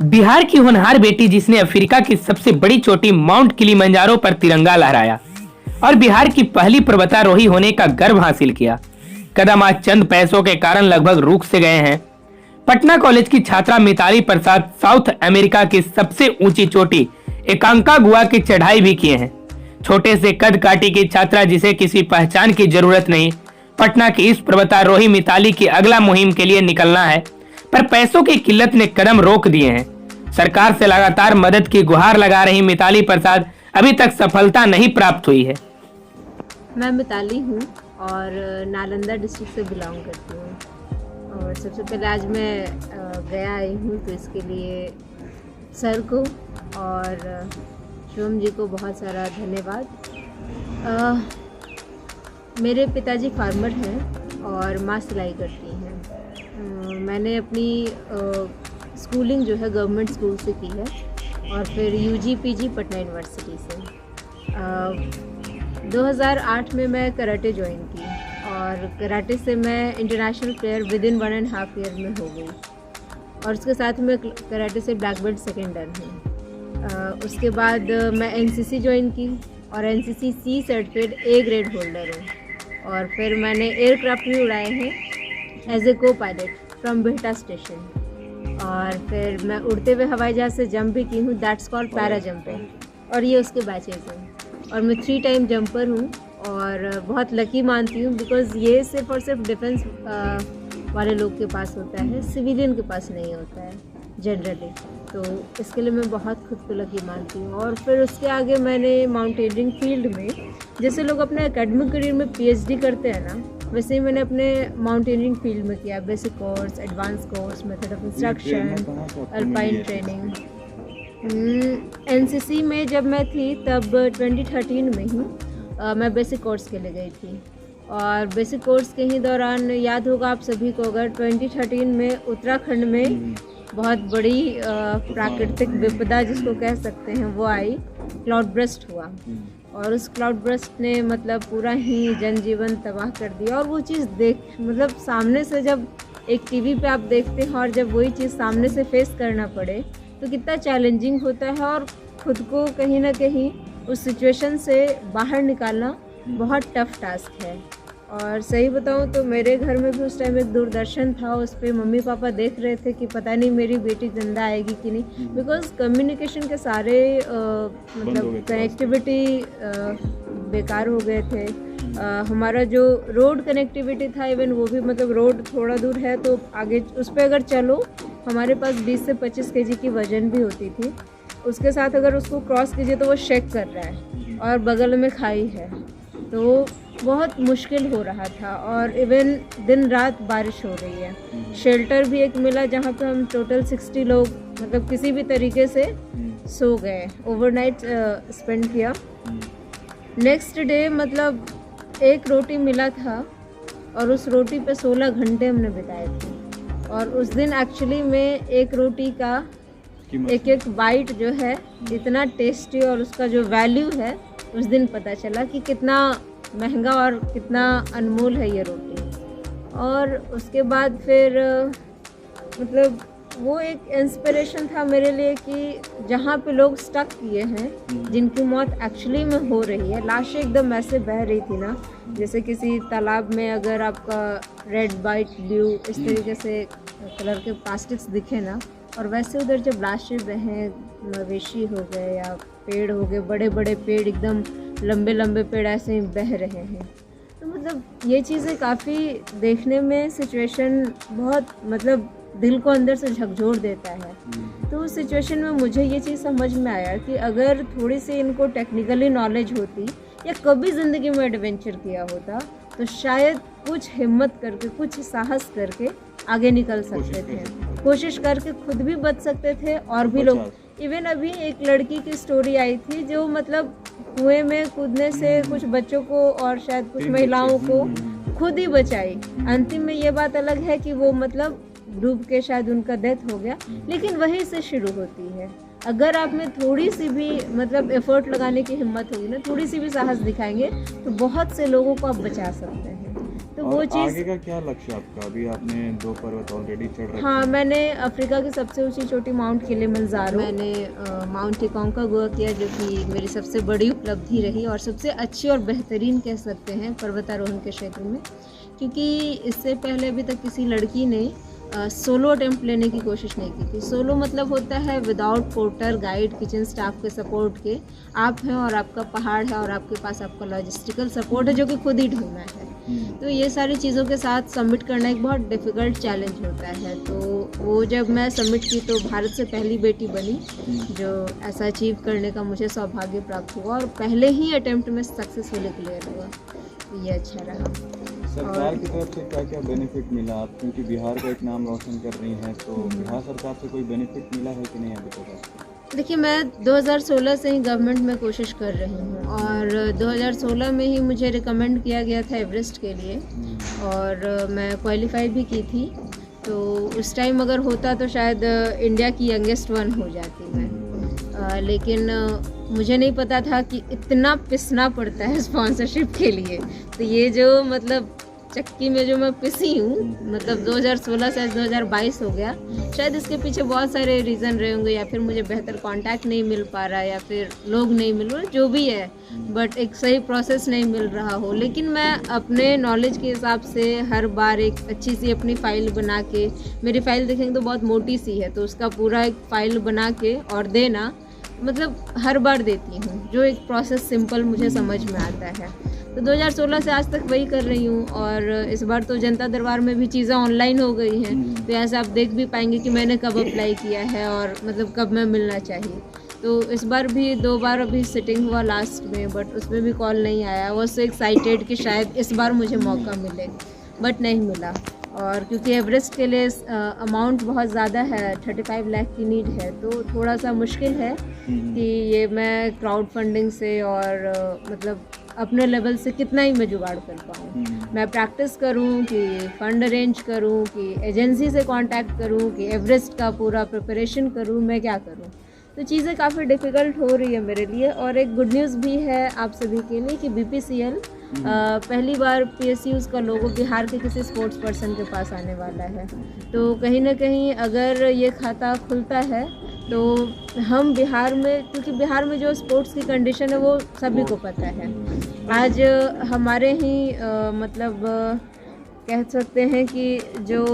बिहार की होनहार बेटी जिसने अफ्रीका की सबसे बड़ी चोटी माउंट किलिमंजारो पर तिरंगा लहराया और बिहार की पहली पर्वतारोही होने का गर्व हासिल किया। कदम आज चंद पैसों के कारण लगभग रुक से गए हैं। पटना कॉलेज की छात्रा मिताली प्रसाद साउथ अमेरिका की सबसे ऊंची चोटी एकांकागुआ की चढ़ाई भी किए हैं। छोटे से कद काठी की छात्रा जिसे किसी पहचान की जरूरत नहीं, पटना की इस पर्वतारोही मिताली की अगला मुहिम के लिए निकलना है, पर पैसों की किल्लत ने कदम रोक दिए हैं। सरकार से लगातार मदद की गुहार लगा रही मिताली प्रसाद अभी तक सफलता नहीं प्राप्त हुई है। मैं मिताली हूँ और नालंदा डिस्ट्रिक्ट से बिलोंग करती हूँ और सबसे पहले आज मैं गया आई हूँ, तो इसके लिए सर को और शिवम जी को बहुत सारा धन्यवाद। मेरे पिताजी फार्मर हैं और माँ सिलाई करती हैं। मैंने अपनी स्कूलिंग जो है गवर्नमेंट स्कूल से की है और फिर यूजी पीजी पटना यूनिवर्सिटी से। 2008 में मैं कराटे ज्वाइन की और कराटे से मैं international player with in 1.5 year में हो गई और उसके साथ में कराटे से ब्लैक बेल्ट सेकेंड डन हूँ। उसके बाद मैं एनसीसी ज्वाइन की और NCC C certificate A grade holder हूँ और फिर मैंने एयरक्राफ्ट भी उड़ाए हैं एज ए को पायलट फ्रॉम बिहटा स्टेशन और फिर मैं उड़ते हुए हवाई जहाज़ से जंप भी की हूँ, दैट्स कॉल्ड पैरा जंपिंग और ये उसके बैचेज हैं। और मैं 3 टाइम जंपर हूँ और बहुत लकी मानती हूँ बिकॉज़ ये सिर्फ और सिर्फ डिफेंस वाले लोग के पास होता है, सिविलियन के पास नहीं होता है जनरली, तो इसके लिए मैं बहुत खुद को लकी मानती हूँ। और फिर उसके आगे मैंने माउंटेनियरिंग फील्ड में, जैसे लोग अपने एकेडमिक करियर में पीएचडी करते हैं ना, वैसे ही मैंने अपने माउंटेनियरिंग फील्ड में किया, basic course, advance course, method of instruction, alpine training. NCC में जब मैं थी तब 2013 में ही मैं बेसिक कोर्स के लिए गई थी और बेसिक कोर्स के ही दौरान याद होगा आप सभी को, अगर 2013 में उत्तराखंड में बहुत बड़ी प्राकृतिक विपदा जिसको कह सकते हैं वो आई, क्लाउड बर्स्ट हुआ और उस क्लाउड बर्स्ट ने मतलब पूरा ही जनजीवन तबाह कर दिया। और वो चीज़ मतलब सामने से जब एक टीवी पे आप देखते हैं और जब वही चीज़ सामने से फेस करना पड़े तो कितना चैलेंजिंग होता है और ख़ुद को कहीं ना कहीं उस सिचुएशन से बाहर निकालना बहुत टफ टास्क है। और सही बताऊं तो मेरे घर में भी उस टाइम एक दूरदर्शन था, उस पर मम्मी पापा देख रहे थे कि पता नहीं मेरी बेटी जिंदा आएगी कि नहीं, बिकॉज कम्युनिकेशन के सारे मतलब कनेक्टिविटी बेकार हो गए थे। हमारा जो रोड कनेक्टिविटी था इवन वो भी, मतलब रोड थोड़ा दूर है तो आगे उस पर अगर चलो हमारे पास 20 से 25 केजी की वज़न भी होती थी, उसके साथ अगर उसको क्रॉस कीजिए तो वो शेक कर रहा है और बगल में खाई है, तो बहुत मुश्किल हो रहा था। और इवन दिन रात बारिश हो रही है। शेल्टर भी एक मिला जहाँ पे हम टोटल 60 लोग मतलब किसी भी तरीके से सो गए, ओवरनाइट स्पेंड किया। नेक्स्ट डे मतलब एक रोटी मिला था और उस रोटी पे 16 घंटे हमने बिताए थे और उस दिन एक्चुअली में एक रोटी का एक एक बाइट जो है इतना टेस्टी और उसका जो वैल्यू है उस दिन पता चला कि कितना महंगा और कितना अनमोल है ये रोटी। और उसके बाद फिर मतलब वो एक इंस्पिरेशन था मेरे लिए कि जहाँ पे लोग स्टक किए हैं, जिनकी मौत एक्चुअली में हो रही है, लाशें एकदम ऐसे बह रही थी ना जैसे किसी तालाब में अगर आपका रेड वाइट ब्लू इस तरीके से कलर के प्लास्टिक्स दिखे ना, और वैसे उधर जब लाशें बहें, मवेशी हो गए या पेड़ हो गए, बड़े बड़े पेड़ एकदम लंबे लंबे पेड़ ऐसे ही बह रहे हैं, तो मतलब ये चीज़ें काफ़ी देखने में सिचुएशन बहुत मतलब दिल को अंदर से झकझोर देता है। तो उस सिचुएशन में मुझे ये चीज़ समझ में आया कि अगर थोड़ी सी इनको टेक्निकली नॉलेज होती या कभी ज़िंदगी में एडवेंचर किया होता तो शायद कुछ हिम्मत करके, कुछ साहस करके आगे निकल सकते थे, कोशिश करके खुद भी बच सकते थे और भी लोग। इवन अभी एक लड़की की स्टोरी आई थी जो मतलब कुएं में कूदने से कुछ बच्चों को और शायद कुछ महिलाओं को खुद ही बचाई। अंतिम में ये बात अलग है कि वो मतलब डूब के शायद उनका डेथ हो गया, लेकिन वहीं से शुरू होती है। अगर आप में थोड़ी सी भी मतलब एफर्ट लगाने की हिम्मत होगी ना, थोड़ी सी भी साहस दिखाएंगे तो बहुत से लोगों को आप बचा सकते हैं। तो वो चीज़ आगे का क्या लक्ष्य आपका? अभी आपने 2 पर्वत ऑलरेडी चढ़ रखे हाँ, हैं। मैंने अफ्रीका की सबसे ऊंची चोटी माउंट किलिमंजारो, मैंने माउंट एकोंकागुआ किया, जो कि मेरी सबसे बड़ी उपलब्धि रही और सबसे अच्छी और बेहतरीन कह सकते हैं पर्वतारोहण के क्षेत्र में, क्योंकि इससे पहले अभी तक किसी लड़की ने सोलो अटेम्प्ट लेने की कोशिश नहीं की थी। सोलो मतलब होता है without porter, guide, kitchen staff के सपोर्ट के आप हैं और आपका पहाड़ है और आपके पास आपका लॉजिस्टिकल सपोर्ट है जो कि खुद ही ढूंढना है। तो ये सारी चीज़ों के साथ सबमिट करना एक बहुत डिफ़िकल्ट चैलेंज होता है। तो वो जब मैं सबमिट की तो भारत से पहली बेटी बनी जो ऐसा अचीव करने का मुझे सौभाग्य प्राप्त हुआ और पहले ही अटेम्प्ट में सक्सेसफुली क्लियर हुआ। तो ये अच्छा रहा। सरकार की तरफ से क्या क्या बेनिफिट मिला? आप क्योंकि बिहार का एक नाम रोशन कर रही हैं, तो बिहार सरकार से कोई बेनिफिट मिला है कि नहीं अभी तक आपको? देखिए, मैं 2016 से ही गवर्नमेंट में कोशिश कर रही हूँ और 2016 में ही मुझे रिकमेंड किया गया था एवरेस्ट के लिए और मैं क्वालिफाई भी की थी। तो उस टाइम अगर होता तो शायद इंडिया की यंगेस्ट वन हो जाती मैं, लेकिन मुझे नहीं पता था कि इतना पिसना पड़ता है स्पॉन्सरशिप के लिए। तो ये जो मतलब चक्की में जो मैं पिसी हूँ, मतलब 2016 से 2022 हो गया, शायद इसके पीछे बहुत सारे रीज़न रहे होंगे, या फिर मुझे बेहतर कांटेक्ट नहीं मिल पा रहा, या फिर लोग नहीं मिल रहे, जो भी है, बट एक सही प्रोसेस नहीं मिल रहा हो। लेकिन मैं अपने नॉलेज के हिसाब से हर बार एक अच्छी सी अपनी फ़ाइल बना के, मेरी फ़ाइल देखेंगे तो बहुत मोटी सी है, तो उसका पूरा एक फ़ाइल बना के और देना, मतलब हर बार देती हूँ, जो एक प्रोसेस सिंपल मुझे समझ में आता है। तो 2016 से आज तक वही कर रही हूँ और इस बार तो जनता दरबार में भी चीज़ें ऑनलाइन हो गई हैं, तो ऐसे आप देख भी पाएंगे कि मैंने कब अप्लाई किया है और मतलब कब मैं मिलना चाहिए। तो इस बार भी 2 बार अभी सिटिंग हुआ लास्ट में, बट उसमें भी कॉल नहीं आया। वो सो एक्साइटेड कि शायद इस बार मुझे मौका मिले, बट नहीं मिला। और क्योंकि एवरेस्ट के लिए अमाउंट बहुत ज़्यादा है, 35 लाख की नीड है, तो थोड़ा सा मुश्किल है कि ये मैं क्राउड फंडिंग से और मतलब अपने लेवल से कितना ही मैं जुगाड़ कर पाऊँ। मैं प्रैक्टिस करूँ कि फ़ंड अरेंज करूँ कि एजेंसी से कांटेक्ट करूँ कि एवरेस्ट का पूरा प्रिपरेशन करूँ, मैं क्या करूँ। तो चीज़ें काफ़ी डिफ़िकल्ट हो रही है मेरे लिए। और एक गुड न्यूज़ भी है आप सभी के लिए कि BPCL पहली बार PSUs का लोगो बिहार के किसी स्पोर्ट्स पर्सन के पास आने वाला है। तो कहीं ना कहीं अगर ये खाता खुलता है तो हम बिहार में, क्योंकि बिहार में जो स्पोर्ट्स की कंडीशन है वो सभी को पता है। आज हमारे ही मतलब कह सकते हैं कि जो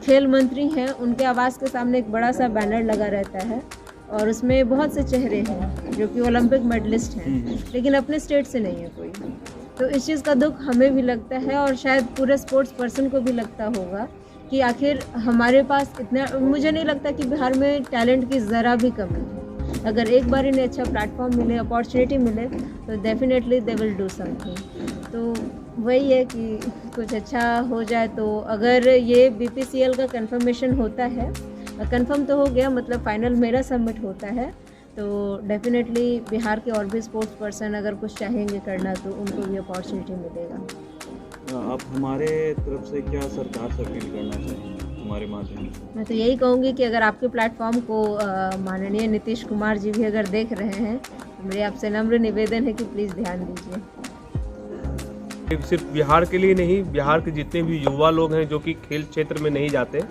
खेल मंत्री हैं उनके आवास के सामने एक बड़ा सा बैनर लगा रहता है और उसमें बहुत से चेहरे हैं जो कि ओलंपिक मेडलिस्ट हैं, लेकिन अपने स्टेट से नहीं है कोई। तो इस चीज़ का दुख हमें भी लगता है और शायद पूरे स्पोर्ट्स पर्सन को भी लगता होगा कि आखिर हमारे पास इतना, मुझे नहीं लगता कि बिहार में टैलेंट की ज़रा भी कमी है। अगर एक बार इन्हें अच्छा प्लेटफॉर्म मिले, अपॉर्चुनिटी मिले, तो definitely they will do something. तो वही है कि कुछ अच्छा हो जाए। तो अगर ये BPCL का कंफर्मेशन होता है, कंफर्म तो हो गया, मतलब फाइनल मेरा सबमिट होता है, तो डेफिनेटली बिहार के और भी स्पोर्ट्स पर्सन अगर कुछ चाहेंगे करना तो उनको भी अपॉर्चुनिटी मिलेगा। आप हमारे तरफ से क्या सरकार से अपील करना चाहेंगे हमारे माध्यम से? मैं तो यही कहूँगी कि अगर आपके प्लेटफॉर्म को माननीय नीतीश कुमार जी भी अगर देख रहे हैं तो मेरे आपसे नम्र निवेदन है कि प्लीज़ ध्यान दीजिए। सिर्फ बिहार के लिए नहीं, बिहार के जितने भी युवा लोग हैं जो कि खेल क्षेत्र में नहीं जाते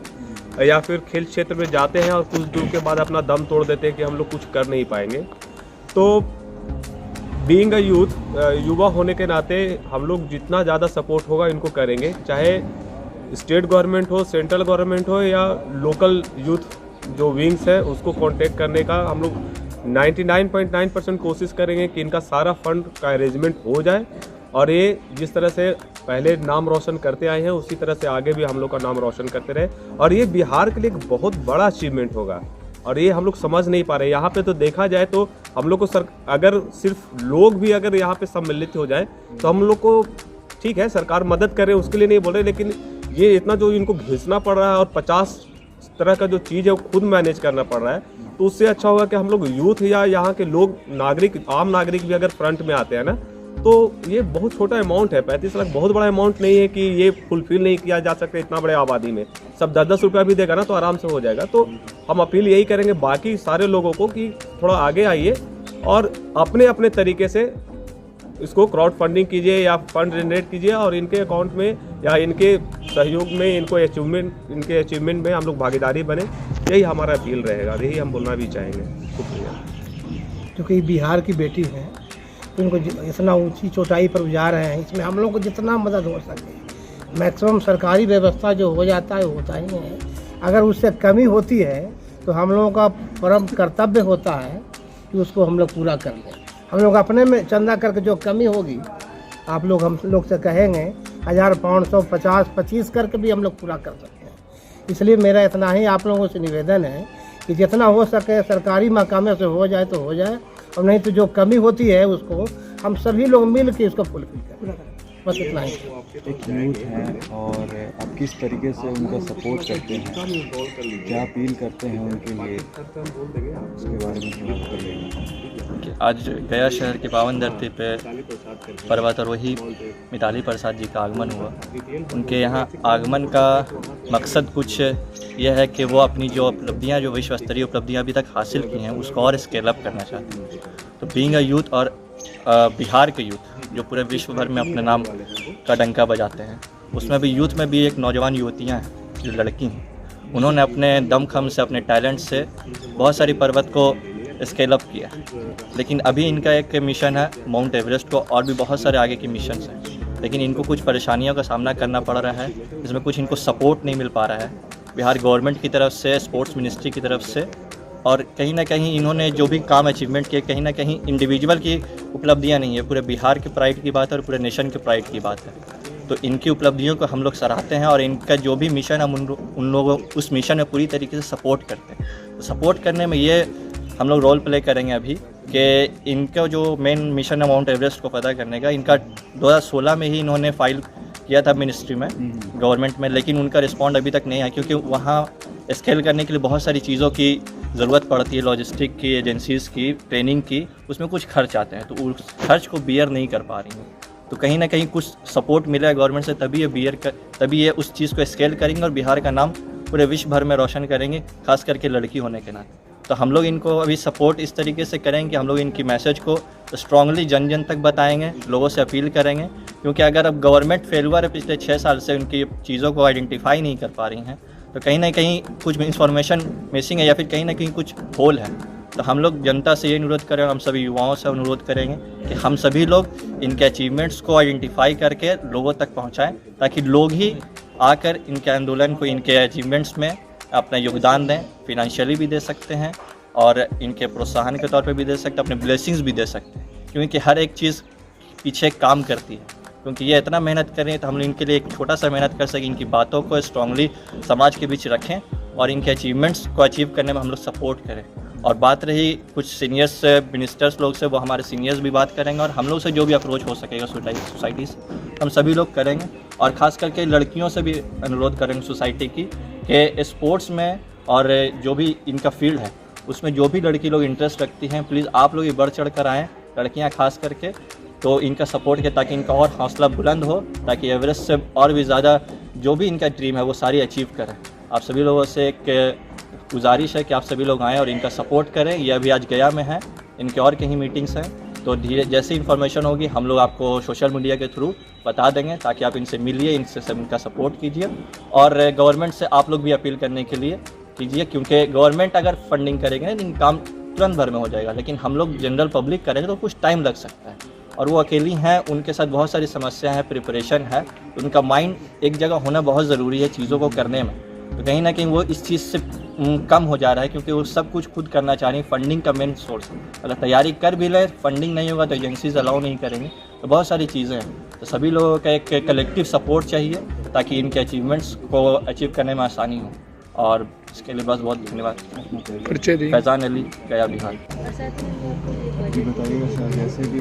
या फिर खेल क्षेत्र में जाते हैं और कुछ दूर के बाद अपना दम तोड़ देते हैं कि हम लोग कुछ कर नहीं पाएंगे, तो बीइंग अ यूथ, युवा होने के नाते हम लोग जितना ज़्यादा सपोर्ट होगा इनको करेंगे, चाहे स्टेट गवर्नमेंट हो, सेंट्रल गवर्नमेंट हो या लोकल यूथ जो विंग्स है उसको कांटेक्ट करने का हम लोग 99.9% कोशिश करेंगे कि इनका सारा फंड का अरेंजमेंट हो जाए और ये जिस तरह से पहले नाम रोशन करते आए हैं उसी तरह से आगे भी हम लोग का नाम रोशन करते रहे। और ये बिहार के लिए एक बहुत बड़ा अचीवमेंट होगा और ये हम लोग समझ नहीं पा रहे। यहाँ पे तो देखा जाए तो हम लोग को अगर सिर्फ लोग भी अगर यहाँ पे सम्मिलित हो जाए तो हम लोग को, ठीक है सरकार मदद करे उसके लिए नहीं बोल रहे, लेकिन ये इतना जो इनको घिसना पड़ रहा है और 50 तरह का जो चीज़ है वो खुद मैनेज करना पड़ रहा है, तो उससे अच्छा होगा कि हम लोग यूथ या यहाँ के लोग नागरिक, आम नागरिक भी अगर फ्रंट में आते हैं ना, तो ये बहुत छोटा अमाउंट है। 35 लाख बहुत बड़ा अमाउंट नहीं है कि ये फुलफिल नहीं किया जा सकता इतना बड़े आबादी में। सब 10-10 रुपया भी देगा ना तो आराम से हो जाएगा। तो हम अपील यही करेंगे बाकी सारे लोगों को कि थोड़ा आगे आइए और अपने अपने तरीके से इसको क्राउड फंडिंग कीजिए या फंड जनरेट कीजिए और इनके अकाउंट में या इनके सहयोग में इनके अचीवमेंट में हम लोग भागीदारी बने। यही हमारा अपील रहेगा, यही हम बोलना भी चाहेंगे। शुक्रिया। क्योंकि बिहार की बेटी है, तो इनको इतना ऊंची चोटाई पर जा रहे हैं, इसमें हम लोग को जितना मदद हो सके मैक्सिमम सरकारी व्यवस्था जो हो जाता है होता ही है। अगर उससे कमी होती है तो हम लोगों का परम कर्तव्य होता है कि उसको हम लोग पूरा कर लें। हम लोग अपने में चंदा करके जो कमी होगी आप लोग हम लोग से कहेंगे 1000, 500, 50, 25 करके भी हम लोग पूरा कर सकते हैं। इसलिए मेरा इतना ही आप लोगों से निवेदन है कि जितना हो सके सरकारी मकामे से हो जाए तो हो जाए, और नहीं तो जो कमी होती है उसको हम सभी लोग मिल के इसको फुलफिल करें। बस इतना ही। एक यूथ है और आप किस तरीके से उनका सपोर्ट करते हैं, क्या अपील करते हैं उनके लिए, उसके बारे में थोड़ा बताइएगा। आज गया शहर की पावन धरती पे पर्वतारोही मिताली प्रसाद जी का आगमन हुआ। उनके यहाँ आगमन का मकसद कुछ यह है कि वो अपनी जो उपलब्धियाँ, जो विश्व स्तरीय उपलब्धियाँ अभी तक हासिल की हैं, उसको और स्केल अप करना चाहते हैं। तो बीइंग अ यूथ और बिहार के यूथ जो पूरे विश्व भर में अपने नाम का डंका बजाते हैं, उसमें भी यूथ में भी एक नौजवान युवतियाँ हैं जो लड़की हैं, उन्होंने अपने दमखम से, अपने टैलेंट से बहुत सारी पर्वत को स्केल अप किया। लेकिन अभी इनका एक मिशन है माउंट एवरेस्ट को, और भी बहुत सारे आगे के मिशन हैं, लेकिन इनको कुछ परेशानियों का सामना करना पड़ रहा है। इसमें कुछ इनको सपोर्ट नहीं मिल पा रहा है बिहार गवर्नमेंट की तरफ से, स्पोर्ट्स मिनिस्ट्री की तरफ से, और कहीं ना कहीं इन्होंने जो भी काम अचीवमेंट किए, कहीं ना कहीं इंडिविजुअल की उपलब्धियां नहीं है, पूरे बिहार के प्राइड की बात है और पूरे नेशन के प्राइड की बात है। तो इनकी उपलब्धियों को हम लोग सराहते हैं और इनका जो भी मिशन हम उन लोगों उस मिशन में पूरी तरीके से सपोर्ट करते हैं। तो सपोर्ट करने में ये हम लोग रोल प्ले करेंगे अभी कि इनका जो मेन मिशन है माउंट एवरेस्ट को पता करने का, इनका 2016 में ही इन्होंने फाइल किया था मिनिस्ट्री में, गवर्नमेंट में, लेकिन उनका रिस्पॉन्ड अभी तक नहीं आया, क्योंकि वहाँ स्केल करने के लिए बहुत सारी चीज़ों की ज़रूरत पड़ती है, लॉजिस्टिक की, एजेंसीज़ की, ट्रेनिंग की, उसमें कुछ खर्च आते हैं, तो उस खर्च को बियर नहीं कर पा रही हैं। तो कहीं ना कहीं कुछ सपोर्ट मिला है गवर्नमेंट से, तभी ये उस चीज़ को स्केल करेंगे और बिहार का नाम पूरे विश्व भर में रोशन करेंगे, खास करके लड़की होने के नाते। तो हम लोग इनको अभी सपोर्ट इस तरीके से करेंगे कि हम लोग इनकी मैसेज को स्ट्रांगली जन जन तक बताएंगे, लोगों से अपील करेंगे, क्योंकि अगर अब गवर्नमेंट फेलुअर है, पिछले 6 साल से उनकी चीज़ों को आइडेंटिफाई नहीं कर पा रही हैं, तो कहीं ना कहीं कुछ इन्फॉर्मेशन मिसिंग है या फिर कहीं ना कहीं कुछ होल है। तो हम लोग जनता से ये अनुरोध करें, हम सभी युवाओं से अनुरोध करेंगे कि हम सभी लोग इनके अचीवमेंट्स को आइडेंटिफाई करके लोगों तक पहुंचाएं, ताकि लोग ही आकर इनके आंदोलन को, इनके अचीवमेंट्स में अपना योगदान दें। फिनेंशियली भी दे सकते हैं और इनके प्रोत्साहन के तौर पे भी दे सकते हैं, अपने ब्लेसिंग्स भी दे सकते हैं, क्योंकि हर एक चीज़ पीछे काम करती है। क्योंकि ये इतना मेहनत कर रहे हैं तो हम लोग इनके लिए एक छोटा सा मेहनत कर सकें, इनकी बातों को स्ट्रांगली समाज के बीच रखें और इनके अचीवमेंट्स को अचीव करने में हम लोग सपोर्ट करें। और बात रही कुछ सीनियर्स से, मिनिस्टर्स लोग से, वो हमारे सीनियर्स भी बात करेंगे और हम लोग से जो भी अप्रोच हो सकेगा सोसाइटी से हम सभी लोग करेंगे। और ख़ास करके लड़कियों से भी अनुरोध करेंगे सोसाइटी की कि स्पोर्ट्स में और जो भी इनका फील्ड है उसमें जो भी लड़की लोग इंटरेस्ट रखती हैं, प्लीज़ आप लोग ये बढ़ चढ़ कर आएँ, लड़कियाँ खास करके, तो इनका सपोर्ट किया ताकि इनका और हौसला बुलंद हो, ताकि एवरेस्ट से और भी ज़्यादा जो भी इनका ड्रीम है वो सारी अचीव करें। आप सभी लोगों से एक गुजारिश है कि आप सभी लोग आएँ और इनका सपोर्ट करें। ये अभी आज गया में है, इनके और कहीं मीटिंग्स हैं, तो धीरे जैसे इन्फॉर्मेशन होगी हम लोग आपको सोशल मीडिया के थ्रू बता देंगे, ताकि आप इनसे मिलिए, इनसे सब इनका सपोर्ट कीजिए। और गवर्नमेंट से आप लोग भी अपील करने के लिए कीजिए, क्योंकि गवर्नमेंट अगर फंडिंग करेंगे तो काम तुरंत भर में हो जाएगा, लेकिन हम लोग जनरल पब्लिक करेंगे तो कुछ टाइम लग सकता है। और वो अकेली हैं, उनके साथ बहुत सारी समस्या है, प्रिपरेशन है, उनका माइंड एक जगह होना बहुत ज़रूरी है चीज़ों को करने में। तो कहीं ना कहीं वो इस चीज़ से कम हो जा रहा है, क्योंकि वो सब कुछ खुद करना चाह रही है। फंडिंग का मेन सोर्स, अगर तैयारी कर भी ले, फंडिंग नहीं होगा तो एजेंसीज अलाउ नहीं करेंगे, तो बहुत सारी चीज़ें हैं। तो सभी लोगों का एक कलेक्टिव सपोर्ट चाहिए ताकि इनके अचीवमेंट्स को अचीव करने में आसानी हो। और इसके लिए बस बहुत धन्यवाद। फैज़ान अली, गया, बिहार। जी बताइएगा सर, जैसे कि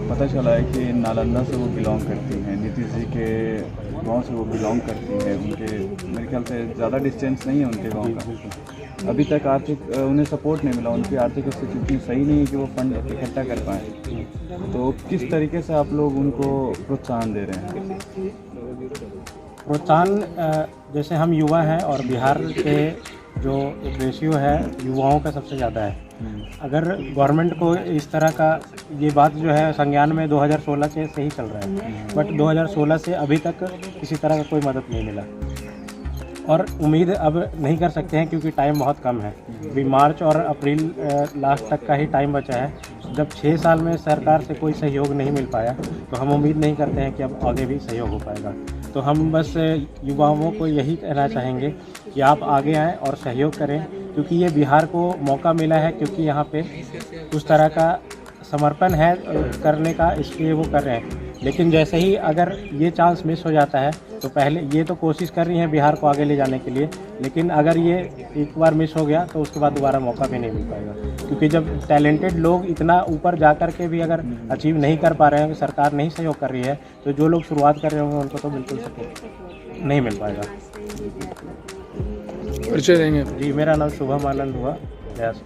पता चला है कि नालंदा से वो बिलोंग करती हैं, नीतीश जी के गांव से वो बिलोंग करती हैं, उनके मेरे ख्याल से ज़्यादा डिस्टेंस नहीं है उनके गांव का। अभी तक आर्थिक उन्हें सपोर्ट नहीं मिला, उनकी आर्थिक स्थिति इतनी सही नहीं है कि वो फंड इकट्ठा कर पाएँ। तो किस तरीके से आप लोग उनको प्रोत्साहन दे रहे हैं? प्रोत्साहन जैसे हम युवा हैं और बिहार के जो एक रेशियो है युवाओं का सबसे ज़्यादा है। अगर गवर्नमेंट को इस तरह का ये बात जो है संज्ञान में 2016 से ही चल रहा है, बट 2016 से अभी तक किसी तरह का कोई मदद नहीं मिला और उम्मीद अब नहीं कर सकते हैं क्योंकि टाइम बहुत कम है। अभी मार्च और अप्रैल लास्ट तक का ही टाइम बचा है। जब 6 साल में सरकार से कोई सहयोग नहीं मिल पाया तो हम उम्मीद नहीं करते हैं कि अब आगे भी सहयोग हो पाएगा। तो हम बस युवाओं को यही कहना चाहेंगे कि आप आगे आएँ और सहयोग करें, क्योंकि ये बिहार को मौका मिला है, क्योंकि यहाँ पे उस तरह का समर्पण है करने का, इसलिए वो कर रहे हैं। लेकिन जैसे ही अगर ये चांस मिस हो जाता है तो पहले ये तो कोशिश कर रही हैं बिहार को आगे ले जाने के लिए, लेकिन अगर ये एक बार मिस हो गया तो उसके बाद दोबारा मौका भी नहीं मिल पाएगा। क्योंकि जब टैलेंटेड लोग इतना ऊपर जा कर के भी अगर अचीव नहीं कर पा रहे हैं, सरकार नहीं सहयोग कर रही है, तो जो लोग शुरुआत कर रहे होंगे उनको तो बिल्कुल सपोर्ट नहीं मिल पाएगा। परिचय देंगे? जी, मेरा नाम शुभम आनंद हुआ। यस।